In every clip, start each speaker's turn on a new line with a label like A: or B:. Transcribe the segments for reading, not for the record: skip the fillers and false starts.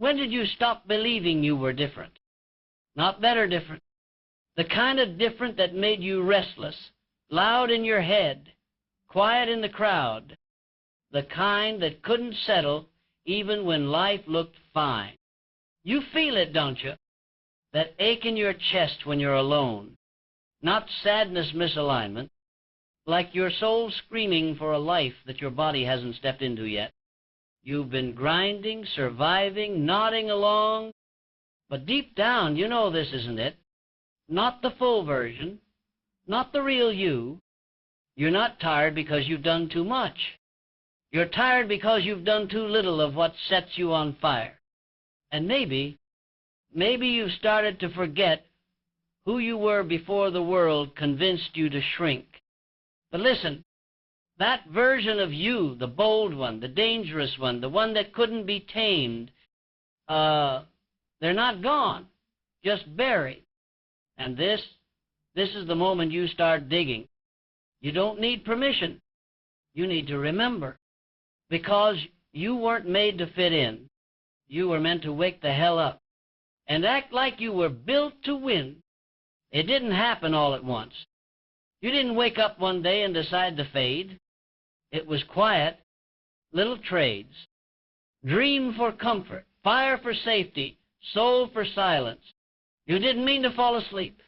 A: When did you stop believing you were different? Not better different. The kind of different that made you restless, loud in your head, quiet in the crowd. The kind that couldn't settle even when life looked fine. You feel it, don't you? That ache in your chest when you're alone. Not sadness misalignment, like your soul screaming for a life that your body hasn't stepped into yet. You've been grinding, surviving, nodding along, but deep down you know this isn't it. Not the full version, not the real you. You're not tired because you've done too much. You're tired because you've done too little of what sets you on fire. And maybe you've started to forget who you were before the world convinced you to shrink. But listen, that version of you, the bold one, the dangerous one, the one that couldn't be tamed, they're not gone, just buried. And this is the moment you start digging. You don't need permission. You need to remember. Because you weren't made to fit in. You were meant to wake the hell up and act like you were built to win. It didn't happen all at once. You didn't wake up one day and decide to fade. It was quiet, little trades. Dream for comfort, fire for safety, soul for silence. You didn't mean to fall asleep,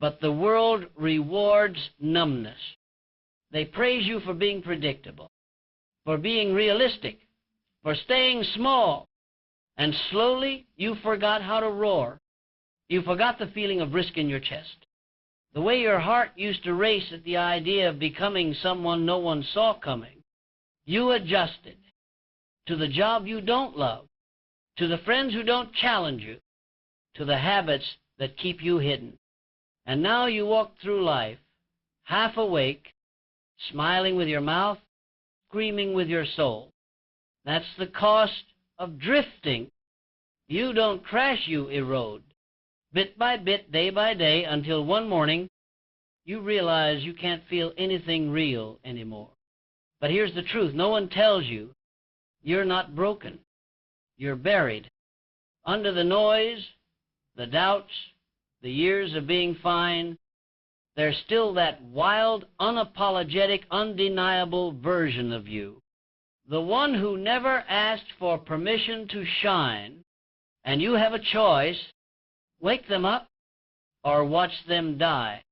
A: but the world rewards numbness. They praise you for being predictable, for being realistic, for staying small, and slowly you forgot how to roar. You forgot the feeling of risk in your chest, the way your heart used to race at the idea of becoming someone no one saw coming. You adjusted to the job you don't love, to the friends who don't challenge you, to the habits that keep you hidden. And now you walk through life, half awake, smiling with your mouth, screaming with your soul. That's the cost of drifting. You don't crash, you erode. Bit by bit, day by day, until one morning you realize you can't feel anything real anymore. But here's the truth. No one tells you you're not broken. You're buried. Under the noise, the doubts, the years of being fine, there's still that wild, unapologetic, undeniable version of you. The one who never asked for permission to shine. And you have a choice. Wake them up or watch them die.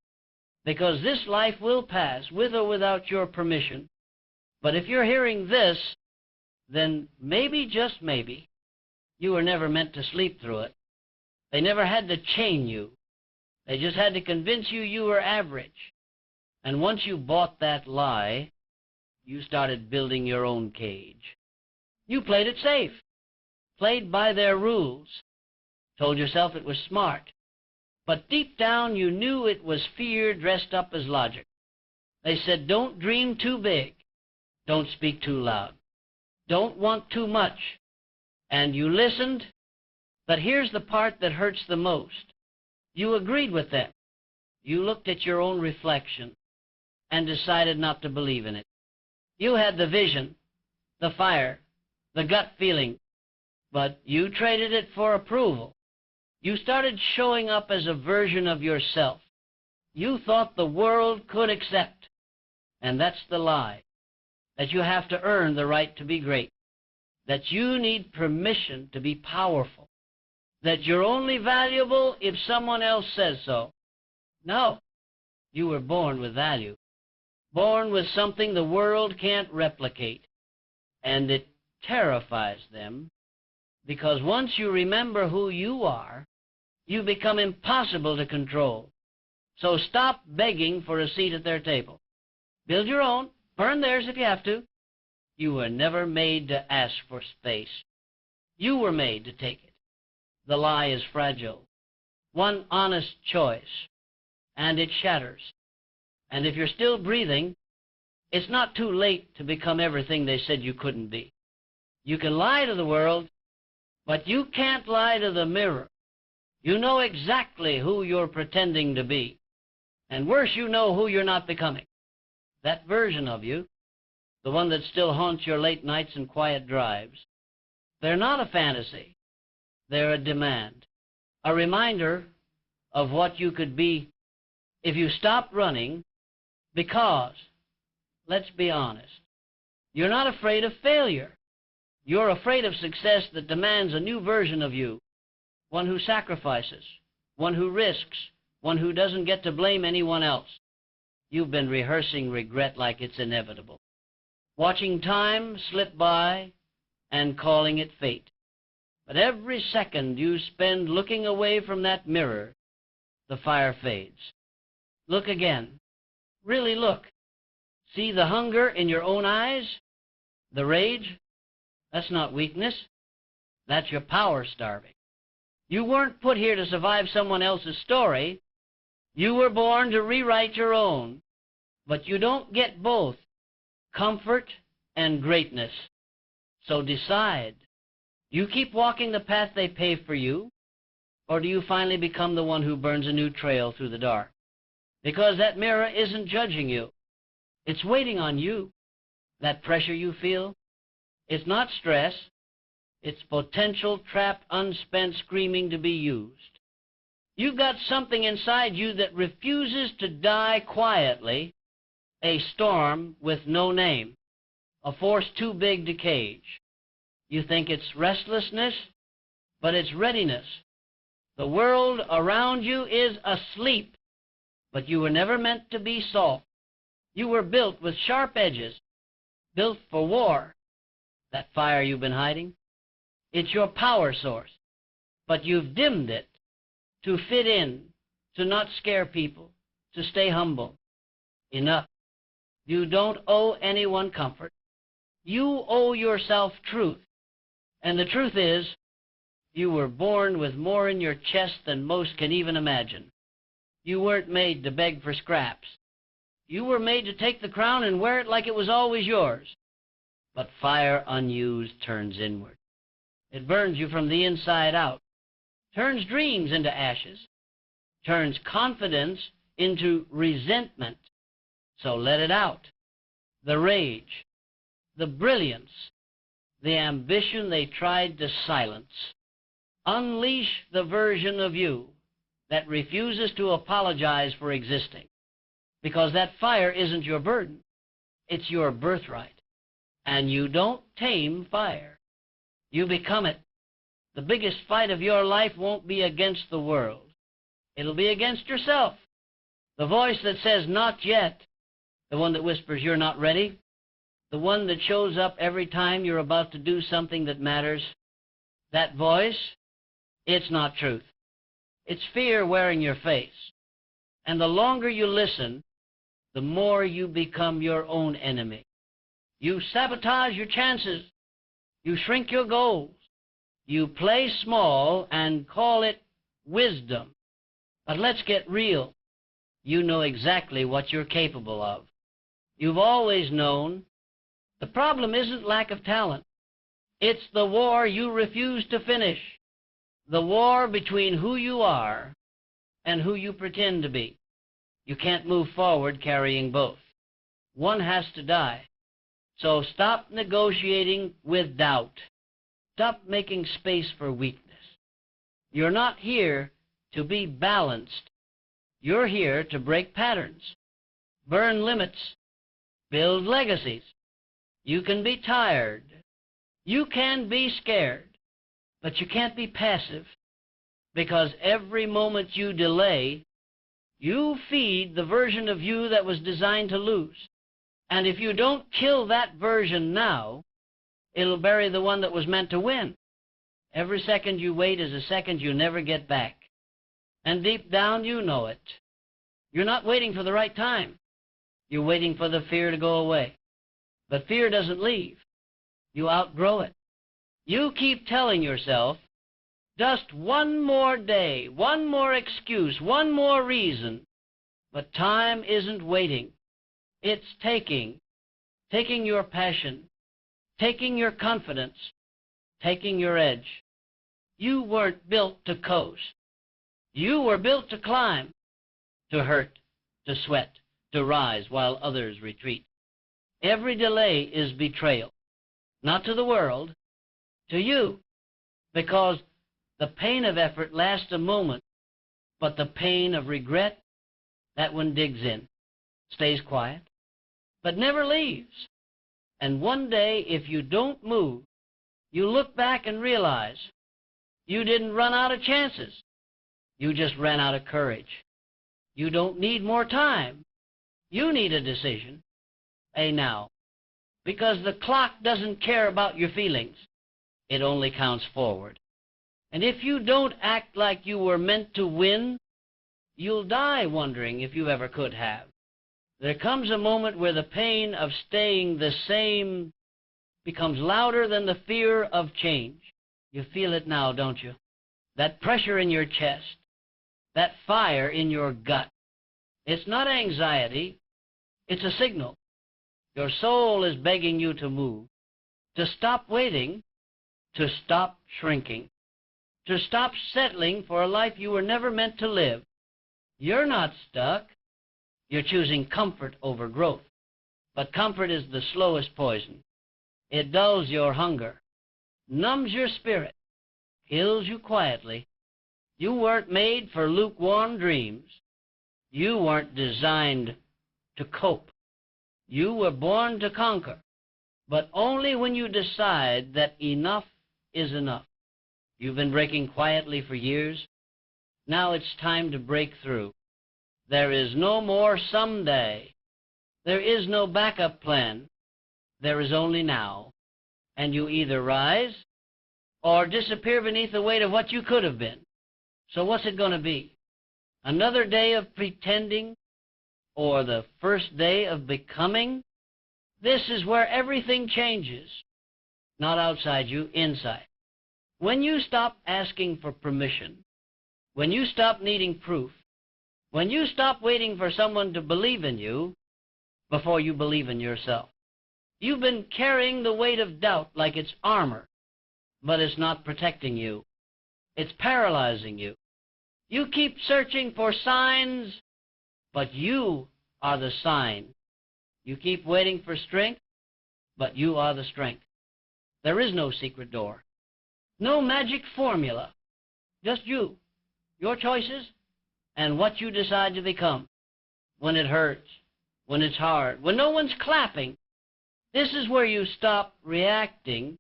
A: Because this life will pass, with or without your permission. But if you're hearing this, then maybe, just maybe, you were never meant to sleep through it. They never had to chain you. They just had to convince you you were average. And once you bought that lie, you started building your own cage. You played it safe, played by their rules, told yourself it was smart. But deep down you knew it was fear dressed up as logic. They said, don't dream too big, don't speak too loud, don't want too much. And you listened, but here's the part that hurts the most. You agreed with them. You looked at your own reflection and decided not to believe in it. You had the vision, the fire, the gut feeling, but you traded it for approval. You started showing up as a version of yourself you thought the world could accept. And that's the lie, that you have to earn the right to be great, that you need permission to be powerful, that you're only valuable if someone else says so. No, you were born with value, born with something the world can't replicate, and it terrifies them, because once you remember who you are, you become impossible to control. So stop begging for a seat at their table. Build your own, burn theirs if you have to. You were never made to ask for space. You were made to take it. The lie is fragile. One honest choice, and it shatters. And if you're still breathing, it's not too late to become everything they said you couldn't be. You can lie to the world, but you can't lie to the mirror. You know exactly who you're pretending to be. And worse, you know who you're not becoming. That version of you, the one that still haunts your late nights and quiet drives, they're not a fantasy. They're a demand, a reminder of what you could be if you stopped running, because, let's be honest, you're not afraid of failure. You're afraid of success that demands a new version of you, one who sacrifices, one who risks, one who doesn't get to blame anyone else. You've been rehearsing regret like it's inevitable, watching time slip by and calling it fate. But every second you spend looking away from that mirror, the fire fades. Look again. Really look. See the hunger in your own eyes? The rage? That's not weakness. That's your power starving. You weren't put here to survive someone else's story. You were born to rewrite your own. But you don't get both, comfort and greatness. So decide. You keep walking the path they pave for you, or do you finally become the one who burns a new trail through the dark? Because that mirror isn't judging you. It's waiting on you. That pressure you feel, it's not stress. It's potential, trapped, unspent screaming to be used. You've got something inside you that refuses to die quietly, a storm with no name, a force too big to cage. You think it's restlessness, but it's readiness. The world around you is asleep, but you were never meant to be soft. You were built with sharp edges, built for war. That fire you've been hiding, it's your power source, but you've dimmed it to fit in, to not scare people, to stay humble. Enough. You don't owe anyone comfort. You owe yourself truth. And the truth is, you were born with more in your chest than most can even imagine. You weren't made to beg for scraps. You were made to take the crown and wear it like it was always yours. But fire unused turns inward. It burns you from the inside out, turns dreams into ashes, turns confidence into resentment. So let it out. The rage, the brilliance, the ambition they tried to silence. Unleash the version of you that refuses to apologize for existing, because that fire isn't your burden, it's your birthright. And you don't tame fire. You become it. The biggest fight of your life won't be against the world. It'll be against yourself. The voice that says, not yet. The one that whispers, you're not ready. The one that shows up every time you're about to do something that matters. That voice, it's not truth. It's fear wearing your face. And the longer you listen, the more you become your own enemy. You sabotage your chances. You shrink your goals. You play small and call it wisdom. But let's get real. You know exactly what you're capable of. You've always known. The problem isn't lack of talent. It's the war you refuse to finish. The war between who you are and who you pretend to be. You can't move forward carrying both. One has to die. So stop negotiating with doubt. Stop making space for weakness. You're not here to be balanced. You're here to break patterns, burn limits, build legacies. You can be tired. You can be scared. But you can't be passive, because every moment you delay, you feed the version of you that was designed to lose. And if you don't kill that version now, it'll bury the one that was meant to win. Every second you wait is a second you never get back. And deep down, you know it. You're not waiting for the right time. You're waiting for the fear to go away. But fear doesn't leave. You outgrow it. You keep telling yourself, just one more day, one more excuse, one more reason. But time isn't waiting. It's taking your passion, taking your confidence, taking your edge. You weren't built to coast. You were built to climb, to hurt, to sweat, to rise while others retreat. Every delay is betrayal, not to the world, to you, because The pain of effort lasts a moment, but the pain of regret, that one digs in, stays quiet, but never leaves. And one day, if you don't move, you look back and realize you didn't run out of chances. You just ran out of courage. You don't need more time. You need a decision, a now, because the clock doesn't care about your feelings. It only counts forward. And if you don't act like you were meant to win, you'll die wondering if you ever could have. There comes a moment where the pain of staying the same becomes louder than the fear of change. You feel it now, don't you? That pressure in your chest, that fire in your gut. It's not anxiety, it's a signal. Your soul is begging you to move, to stop waiting, to stop shrinking, to stop settling for a life you were never meant to live. You're not stuck. You're choosing comfort over growth. But comfort is the slowest poison. It dulls your hunger, numbs your spirit, kills you quietly. You weren't made for lukewarm dreams. You weren't designed to cope. You were born to conquer, but only when you decide that enough is enough. You've been breaking quietly for years. Now it's time to break through. There is no more someday. There is no backup plan. There is only now. And you either rise or disappear beneath the weight of what you could have been. So what's it going to be? Another day of pretending? Or the first day of becoming? This is where everything changes. Not outside you, inside. When you stop asking for permission, when you stop needing proof, when you stop waiting for someone to believe in you before you believe in yourself. You've been carrying the weight of doubt like it's armor, but it's not protecting you. It's paralyzing you. You keep searching for signs, but you are the sign. You keep waiting for strength, but you are the strength. There is no secret door, no magic formula, just you, your choices, and what you decide to become. When it hurts, when it's hard, when no one's clapping, this is where you stop reacting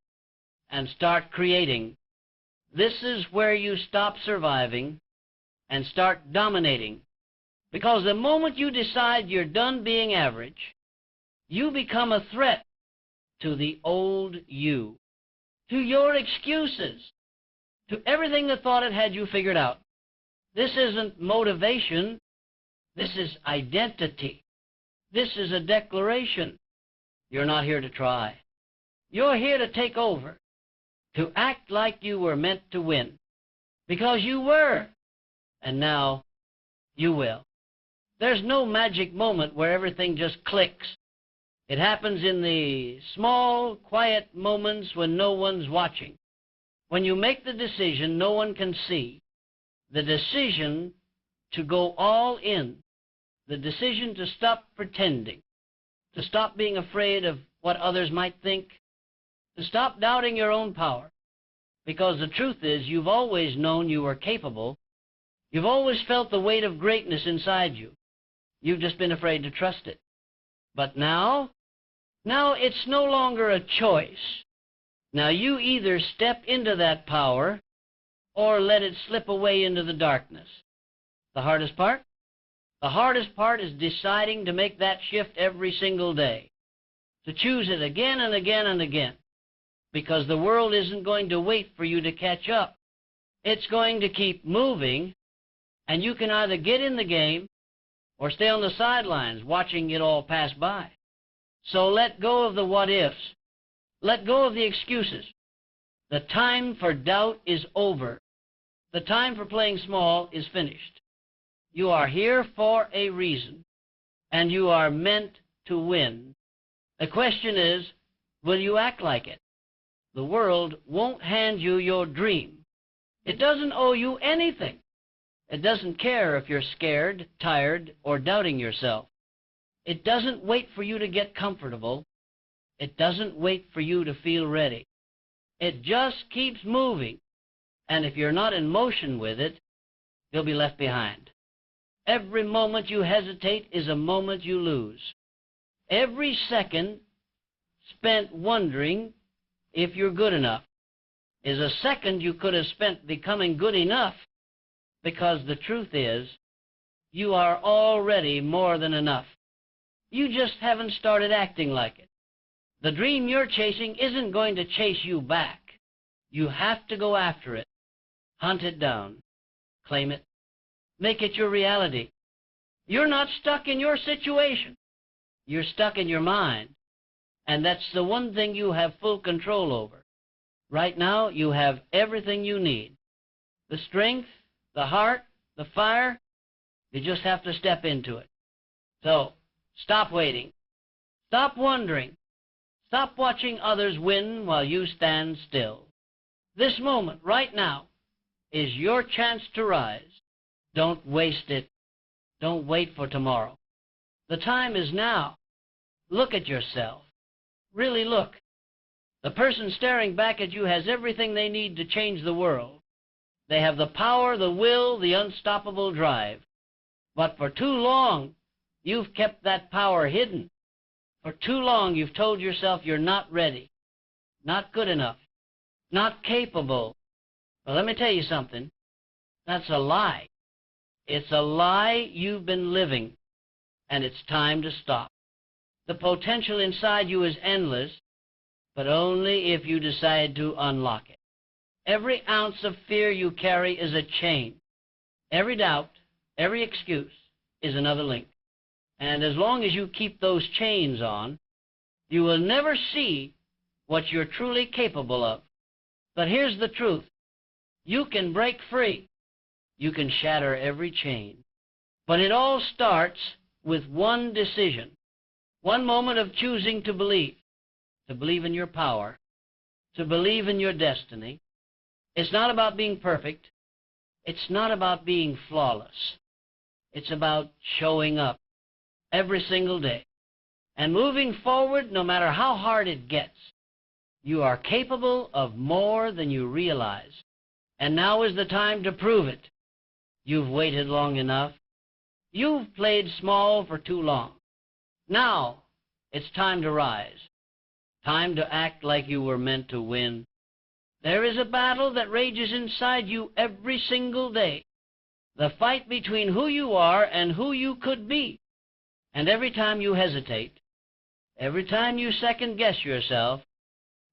A: and start creating. This is where you stop surviving and start dominating. Because the moment you decide you're done being average, you become a threat to the old you, to your excuses, to everything that thought it had you figured out. This isn't motivation. This is identity. This is a declaration. You're not here to try. You're here to take over, to act like you were meant to win, because you were, and now you will. There's no magic moment where everything just clicks. It happens in the small, quiet moments when no one's watching. When you make the decision no one can see, the decision to go all in, the decision to stop pretending, to stop being afraid of what others might think, to stop doubting your own power. Because the truth is, you've always known you were capable. You've always felt the weight of greatness inside you. You've just been afraid to trust it. But now it's no longer a choice. Now you either step into that power or let it slip away into the darkness. The hardest part? The hardest part is deciding to make that shift every single day, to choose it again and again and again, because the world isn't going to wait for you to catch up. It's going to keep moving, and you can either get in the game or stay on the sidelines watching it all pass by. So let go of the what-ifs. Let go of the excuses. The time for doubt is over. The time for playing small is finished. You are here for a reason, and you are meant to win. The question is, will you act like it? The world won't hand you your dream. It doesn't owe you anything. It doesn't care if you're scared, tired, or doubting yourself. It doesn't wait for you to get comfortable. It doesn't wait for you to feel ready. It just keeps moving, And if you're not in motion with it, you'll be left behind. Every moment you hesitate is a moment you lose. Every second spent wondering if you're good enough is a second you could have spent becoming good enough, because the truth is, you are already more than enough. You just haven't started acting like it. The dream you're chasing isn't going to chase you back. You have to go after it. Hunt it down. Claim it. Make it your reality. You're not stuck in your situation. You're stuck in your mind. And that's the one thing you have full control over. Right now, you have everything you need. The strength, the heart, the fire. You just have to step into it. So, stop waiting. Stop wondering. Stop watching others win while you stand still. This moment, right now, is your chance to rise. Don't waste it. Don't wait for tomorrow. The time is now. Look at yourself. Really look. The person staring back at you has everything they need to change the world. They have the power, the will, the unstoppable drive. But for too long, you've kept that power hidden. For too long, you've told yourself you're not ready, not good enough, not capable. Well, let me tell you something. That's a lie. It's a lie you've been living, and it's time to stop. The potential inside you is endless, but only if you decide to unlock it. Every ounce of fear you carry is a chain. Every doubt, every excuse is another link. And as long as you keep those chains on, you will never see what you're truly capable of. But here's the truth. You can break free. You can shatter every chain. But it all starts with one decision, one moment of choosing to believe in your power, to believe in your destiny. It's not about being perfect. It's not about being flawless. It's about showing up every single day and moving forward no matter how hard it gets. You are capable of more than you realize. And now is the time to prove it. You've waited long enough. You've played small for too long. Now it's time to rise. Time to act like you were meant to win. There is a battle that rages inside you every single day. The fight between who you are and who you could be. And every time you hesitate, every time you second-guess yourself,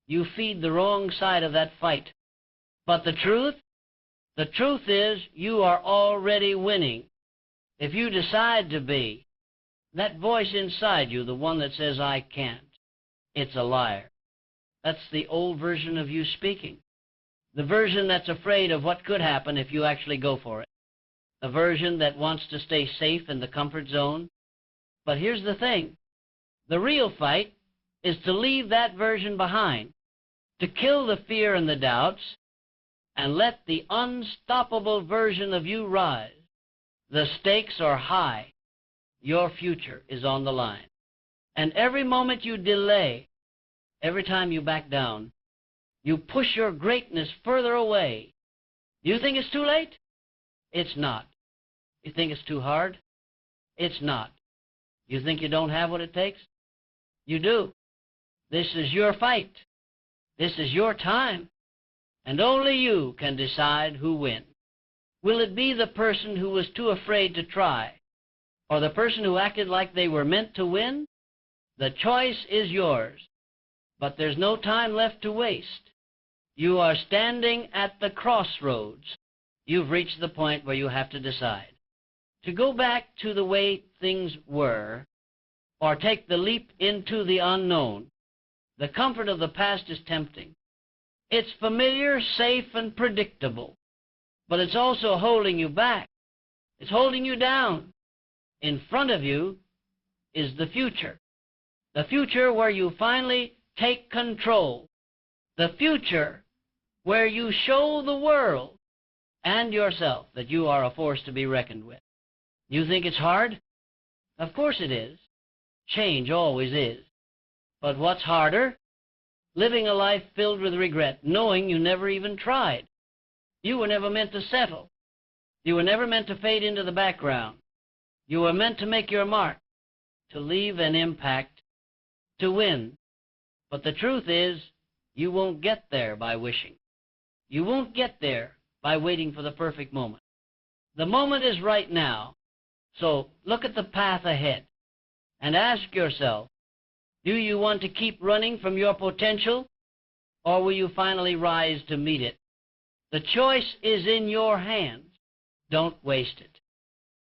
A: you feed the wrong side of that fight. But the truth is you are already winning. If you decide to be, that voice inside you, the one that says, I can't, it's a liar. That's the old version of you speaking. The version that's afraid of what could happen if you actually go for it. The version that wants to stay safe in the comfort zone. But here's the thing. The real fight is to leave that version behind, to kill the fear and the doubts, and let the unstoppable version of you rise. The stakes are high. Your future is on the line. And every moment you delay, every time you back down, you push your greatness further away. You think it's too late? It's not. You think it's too hard? It's not. You think you don't have what it takes? You do. This is your fight. This is your time. And only you can decide who wins. Will it be the person who was too afraid to try, or the person who acted like they were meant to win? The choice is yours. But there's no time left to waste. You are standing at the crossroads. You've reached the point where you have to decide. To go back to the way things were, or take the leap into the unknown. The comfort of the past is tempting. It's familiar, safe, and predictable. But it's also holding you back. It's holding you down. In front of you is the future. The future where you finally take control. The future where you show the world and yourself that you are a force to be reckoned with. You think it's hard? Of course it is. Change always is. But what's harder? Living a life filled with regret, knowing you never even tried. You were never meant to settle. You were never meant to fade into the background. You were meant to make your mark, to leave an impact, to win. But the truth is, you won't get there by wishing. You won't get there by waiting for the perfect moment. The moment is right now. So look at the path ahead and ask yourself, do you want to keep running from your potential, or will you finally rise to meet it? The choice is in your hands. Don't waste it.